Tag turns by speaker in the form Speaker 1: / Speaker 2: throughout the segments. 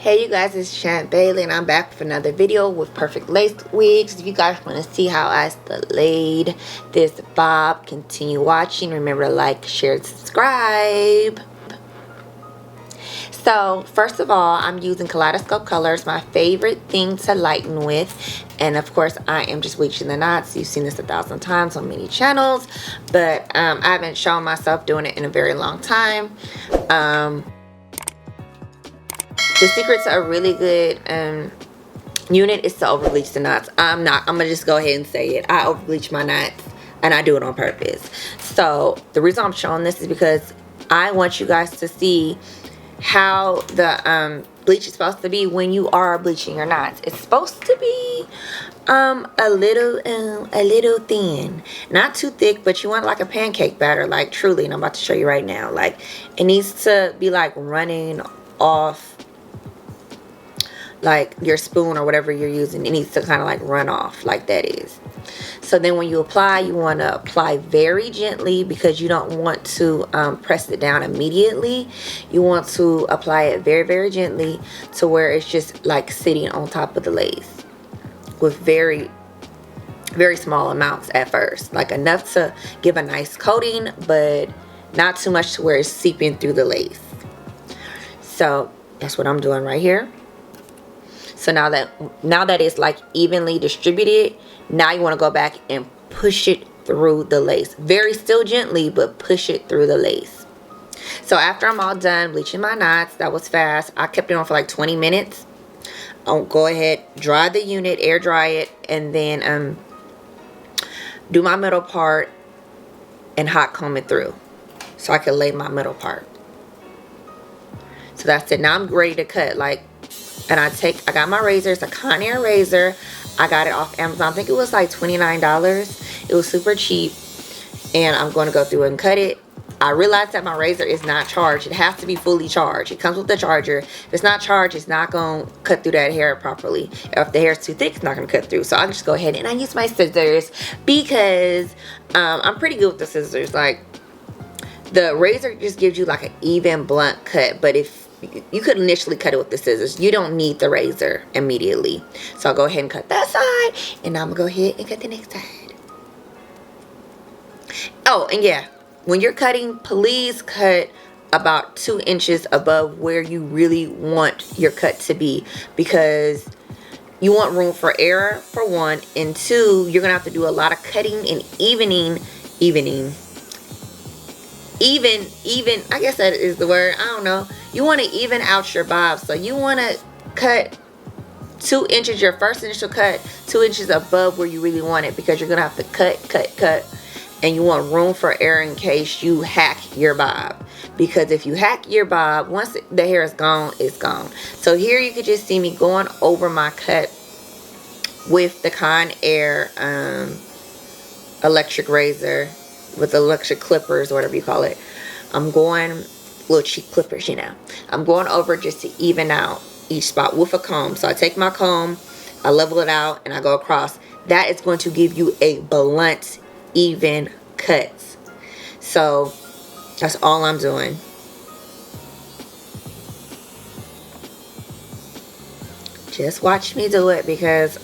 Speaker 1: Hey you guys, it's Champ Bailey and I'm back with another video with Perfect Lace Wigs. If you guys want to see how I laid this bob, continue watching. Remember to like, share, and subscribe. So first of all, I'm using Kaleidoscope Colors, my favorite thing to lighten with. And of course, I am just bleaching the knots. You've seen this 1,000 times on many channels, but I haven't shown myself doing it in a very long time. The secret to a really good unit is to over bleach the knots. I'm gonna just go ahead and say it. I over bleach my knots and I do it on purpose. So the reason I'm showing this is because I want you guys to see how the bleach is supposed to be when you are bleaching your knots. It's supposed to be a little thin, not too thick, but you want like a pancake batter, like truly. And I'm about to show you right now. Like it needs to be like running off, like your spoon or whatever you're using. It needs to kind of like run off like that is. So then when you apply, you want to apply very gently because you don't want to press it down immediately. You want to apply it very, very gently to where it's just like sitting on top of the lace with very, very small amounts at first. Like enough to give a nice coating, but not too much to where it's seeping through the lace. So that's what I'm doing right here. So now that it's like evenly distributed, now you want to go back and push it through the lace. Very still gently, but push it through the lace. So after I'm all done bleaching my knots, that was fast. I kept it on for like 20 minutes. I'll go ahead, dry the unit, air dry it, and then do my middle part and hot comb it through so I can lay my middle part. So that's it. Now I'm ready to cut. And I got my razor. It's a Conair razor. I got it off Amazon. I think it was like $29. It was super cheap. And I'm going to go through and cut it. I realized that my razor is not charged. It has to be fully charged. It comes with the charger. If it's not charged, it's not going to cut through that hair properly. If the hair is too thick, it's not going to cut through. So I'll just go ahead and I use my scissors because I'm pretty good with the scissors. Like the razor just gives you like an even blunt cut. But if you could initially cut it with the scissors, you don't need the razor immediately. So I'll go ahead and cut that side, and I'm gonna go ahead and cut the next side. Oh, and yeah, when you're cutting, please cut about 2 inches above where you really want your cut to be, because you want room for error for one, and two, you're gonna have to do a lot of cutting and evening, I guess that is the word. I don't know. You want to even out your bob. So you want to cut 2 inches, your first initial cut, 2 inches above where you really want it, because you're going to have to cut. And you want room for error in case you hack your bob. Because if you hack your bob, once the hair is gone, it's gone. So here you could just see me going over my cut with the Conair electric razor. With electric clippers or whatever you call it. I'm going, little cheap clippers, you know. I'm going over just to even out each spot with a comb. So I take my comb, I level it out, and I go across. That is going to give you a blunt, even cut. So that's all I'm doing. Just watch me do it because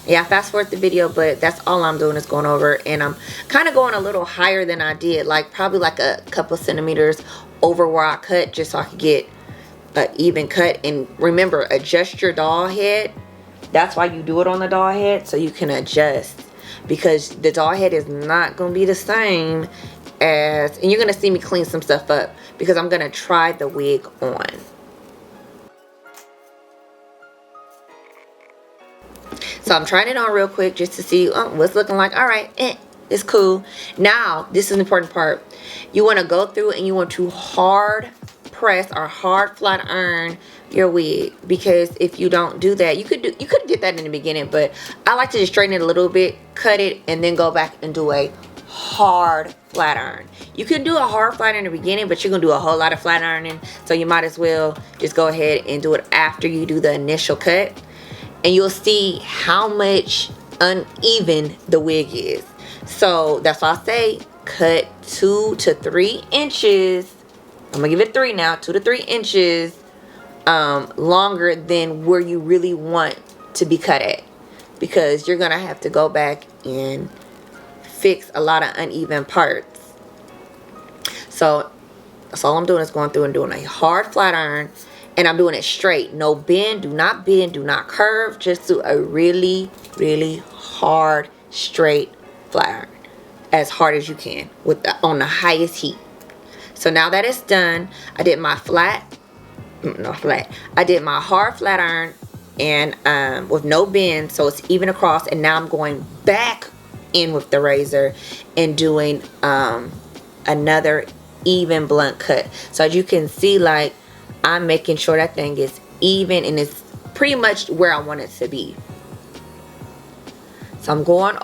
Speaker 1: yeah, fast forward the video, but that's all I'm doing is going over, and I'm kind of going a little higher than I did, like probably like a couple centimeters over where I cut, just so I could get an even cut. And remember, adjust your doll head. That's why you do it on the doll head, so you can adjust, because the doll head is not going to be the same as, and you're going to see me clean some stuff up because I'm going to try the wig on. So I'm trying it on real quick just to see what's looking like. All right, it's cool. Now, this is an important part. You want to go through and you want to hard press or hard flat iron your wig, because if you don't do that, you could get that in the beginning, but I like to just straighten it a little bit, cut it, and then go back and do a hard flat iron. You can do a hard flat iron in the beginning, but you're gonna do a whole lot of flat ironing, so you might as well just go ahead and do it after you do the initial cut. And you'll see how much uneven the wig is. So that's why I say cut 2 to 3 inches. I'm gonna give it 3 now, 2 to 3 inches longer than where you really want to be cut at, because you're gonna have to go back and fix a lot of uneven parts. So that's all I'm doing, is going through and doing a hard flat iron, and I'm doing it straight. No bend, do not curve. Just do a really, really hard, straight flat iron, as hard as you can with on the highest heat. So now that it's done, I did my I did my hard flat iron, and with no bend, so it's even across. And now I'm going back in with the razor and doing another even blunt cut. So as you can see, like, I'm making sure that thing is even, and it's pretty much where I want it to be. So I'm going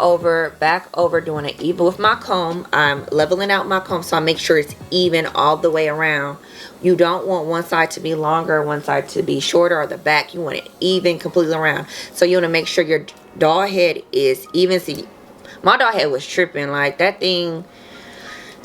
Speaker 1: back over, doing it even with my comb. I'm leveling out my comb, so I make sure it's even all the way around. You don't want one side to be longer, one side to be shorter, or the back. You want it even completely around. So you want to make sure your doll head is even. See, my doll head was tripping. Like, that thing,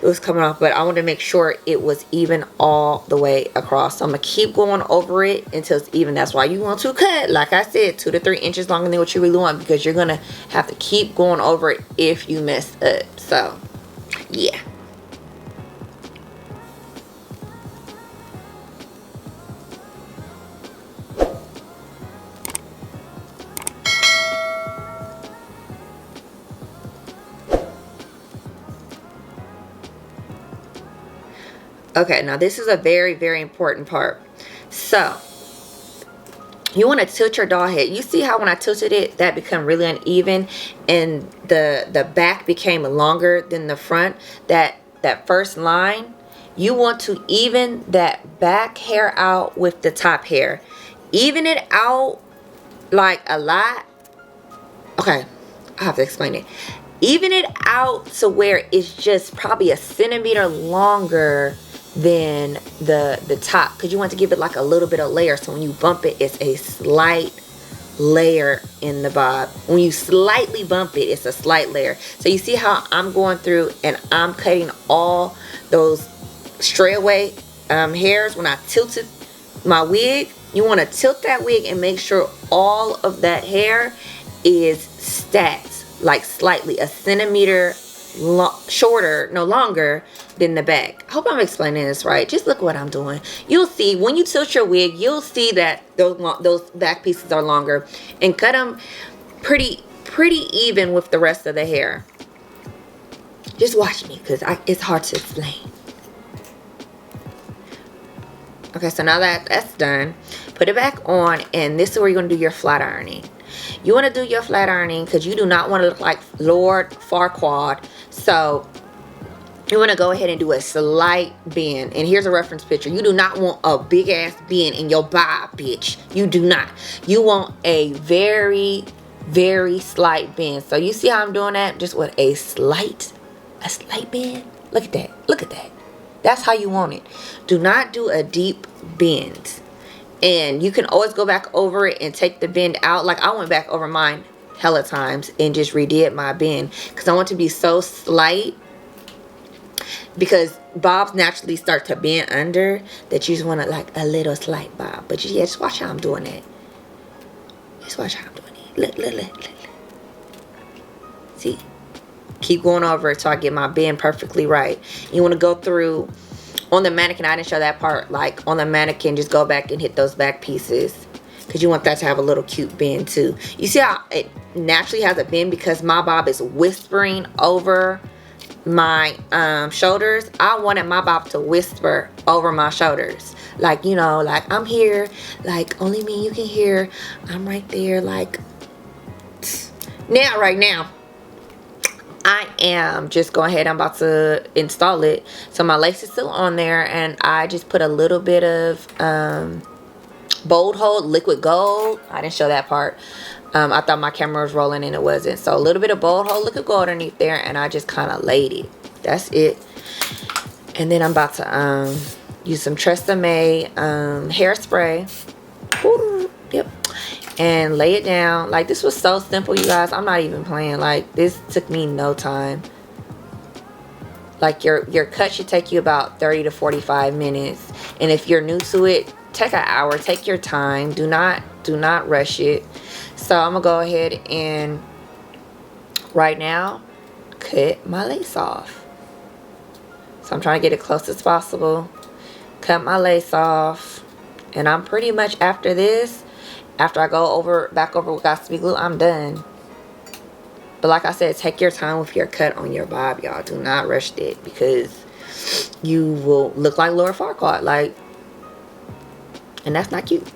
Speaker 1: it was coming off, but I wanted to make sure it was even all the way across. So I'm going to keep going over it until it's even. That's why you want to cut, like I said, 2 to 3 inches longer than what you really want, because you're going to have to keep going over it if you mess up. So, yeah. Okay, now this is a very, very important part. So you want to tilt your doll head. You see how when I tilted it, that became really uneven, and the back became longer than the front. That first line, you want to even that back hair out with the top hair. Even it out like a lot. Okay, I have to explain it. Even it out to where it's just probably a centimeter longer than the top, because you want to give it like a little bit of layer. So when you bump it, it's a slight layer in the bob. When you slightly bump it, it's a slight layer. So you see how I'm going through and I'm cutting all those stray away hairs. When I tilted my wig, you want to tilt that wig and make sure all of that hair is stacked, like slightly a centimeter shorter, no longer than the back. I hope I'm explaining this right. Just look what I'm doing. You'll see when you tilt your wig, you'll see that those back pieces are longer, and cut them pretty even with the rest of the hair. Just watch me, because it's hard to explain. Okay, so now that's done, put it back on, and this is where you're going to do your flat ironing. You want to do your flat ironing because you do not want to look like Lord Farquaad. So you want to go ahead and do a slight bend. And here's a reference picture. You do not want a big ass bend in your bob, bitch. You do not. You want a very, very slight bend. So you see how I'm doing that? Just with a slight bend. Look at that. Look at that. That's how you want it. Do not do a deep bend. And you can always go back over it and take the bend out. Like, I went back over mine hella times and just redid my bend, because I want to be so slight, because bobs naturally start to bend under, that you just want to like a little slight bob. But yeah, just watch how I'm doing it. Just watch how I'm doing it. Look. See? Keep going over it till I get my bend perfectly right. You want to go through on the mannequin. I didn't show that part. Like, on the mannequin, just go back and hit those back pieces, because you want that to have a little cute bend too. You see how it naturally has a bend, because my bob is whispering over my shoulders. I wanted my bob to whisper over my shoulders, like, you know, like, I'm here, like, only me you can hear, I'm right there. Like, now, right now, I am just going ahead. I'm about to install it. So my lace is still on there, and I just put a little bit of Bold Hold liquid gold. I didn't show that part. I thought my camera was rolling and it wasn't. So a little bit of Bold Hold liquid gold underneath there, and I just kind of laid it. That's it. And then I'm about to use some Tresemme hairspray. Ooh, yep. And lay it down. Like, this was so simple, you guys. I'm not even playing. Like, this took me no time. Like, your cut should take you about 30 to 45 minutes. And if you're new to it, take an hour. Take your time. Do not rush it. So I'm gonna go ahead and right now cut my lace off. So I'm trying to get it close as possible. Cut my lace off, and I'm pretty much after this, after I go back over with Gossipy glue, I'm done. But like I said, take your time with your cut on your bob, y'all. Do not rush it, because you will look like Laura Farquaad, like, and that's not cute.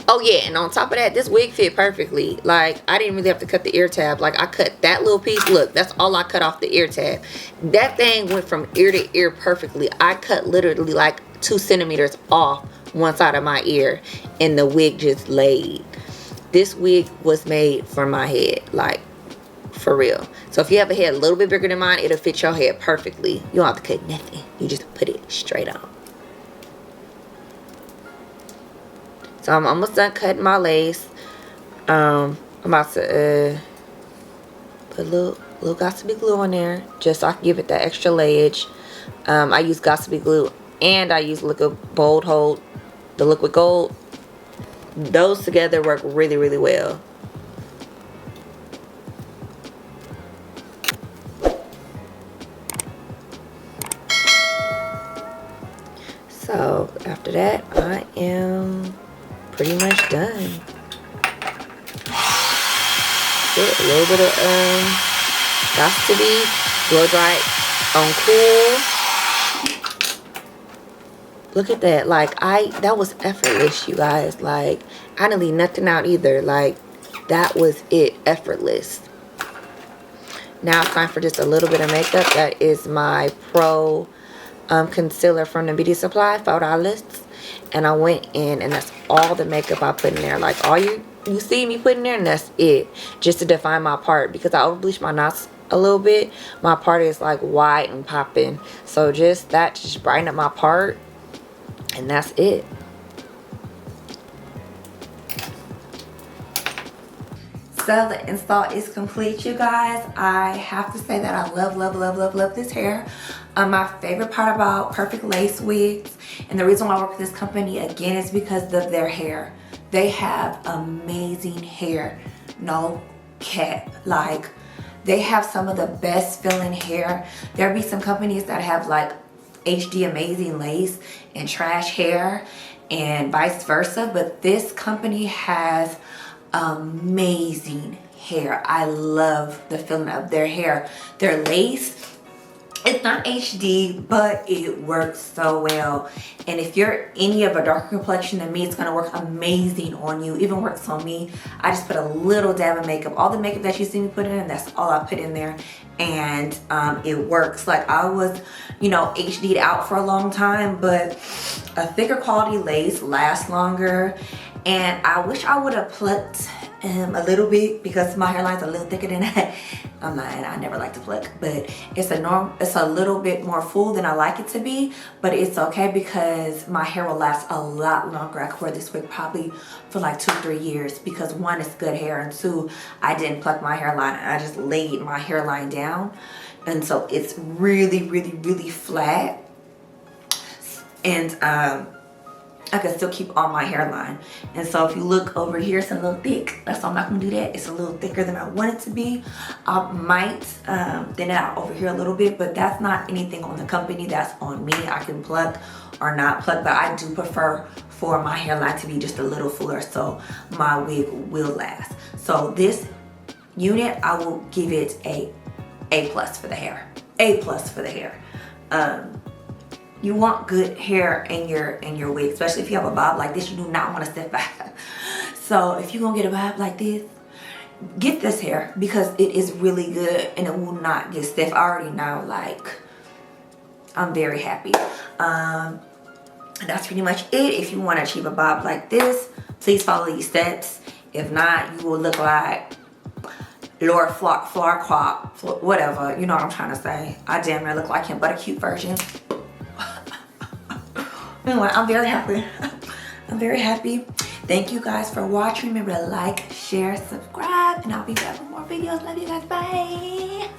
Speaker 1: Oh yeah, and on top of that, this wig fit perfectly. Like, I didn't really have to cut the ear tab. Like, I cut that little piece. Look, that's all I cut off the ear tab. That thing went from ear to ear perfectly. I cut literally like 2 centimeters off one side of my ear, and the wig just laid. This wig was made for my head, like, for real. So if you have a head a little bit bigger than mine, it'll fit your head perfectly. You don't have to cut nothing. You just put it straight on. So I'm almost done cutting my lace. I'm about to put a little Gossipy glue on there, just so I can give it that extra layage. I use Gossipy glue, and I use liquid bold hold, the liquid gold. Those together work really, really well. So after that, I am pretty much done. Get a little bit of Gossipy blow dry on cool. Look at that. Like, that was effortless, you guys. Like, I didn't leave nothing out either. Like, that was it. Effortless. Now it's time for just a little bit of makeup. That is my Pro concealer from the Beauty Supply, $4. And I went in, and that's all the makeup I put in there. Like, all you see me put in there, and that's it. Just to define my part, because I overbleached my knots a little bit. My part is like wide and popping. So just that, just brighten up my part. And that's it. So the install is complete, you guys. I have to say that I love, love, love, love, love this hair. My favorite part about Perfectlacewig, and the reason why I work with this company again, is because of their hair. They have amazing hair. No cap. Like, they have some of the best feeling hair. There be some companies that have like HD amazing lace and trash hair, and vice versa, but this company has amazing hair. I love the feeling of their hair. Their lace, it's not HD, but it works so well. And if you're any of a darker complexion than me, it's gonna work amazing on you. Even works on me. I just put a little dab of makeup. All the makeup that you see me put in, that's all I put in there. And it works. Like, I was, you know, HD'd out for a long time, but a thicker quality lace lasts longer. And I wish I would have plucked a little bit, because my hairline's a little thicker than that. I never like to pluck, but it's a little bit more full than I like it to be, but it's okay because my hair will last a lot longer. I could wear this wig probably for like 2-3 years, because one, it's good hair, and two, I didn't pluck my hairline. I just laid my hairline down, and so it's really, really, really flat, and I can still keep on my hairline. And so if you look over here, it's a little thick. That's why I'm not gonna do that. It's a little thicker than I want it to be. I might thin it out over here a little bit, but that's not anything on the company, that's on me. I can pluck or not pluck, but I do prefer for my hairline to be just a little fuller so my wig will last. So this unit, I will give it A+ for the hair. A+ for the hair. You want good hair in your wig, especially if you have a bob like this. You do not want to stiff back. So if you're gonna get a bob like this, get this hair, because it is really good and it will not get stiff. I already know, like, I'm very happy. That's pretty much it. If you want to achieve a bob like this, please follow these steps. If not, you will look like Laura Farquaad, whatever. You know what I'm trying to say. I damn near look like him, but a cute version. Anyway, I'm very happy. I'm very happy. Thank you guys for watching. Remember to like, share, subscribe, and I'll be back with more videos. Love you guys. Bye.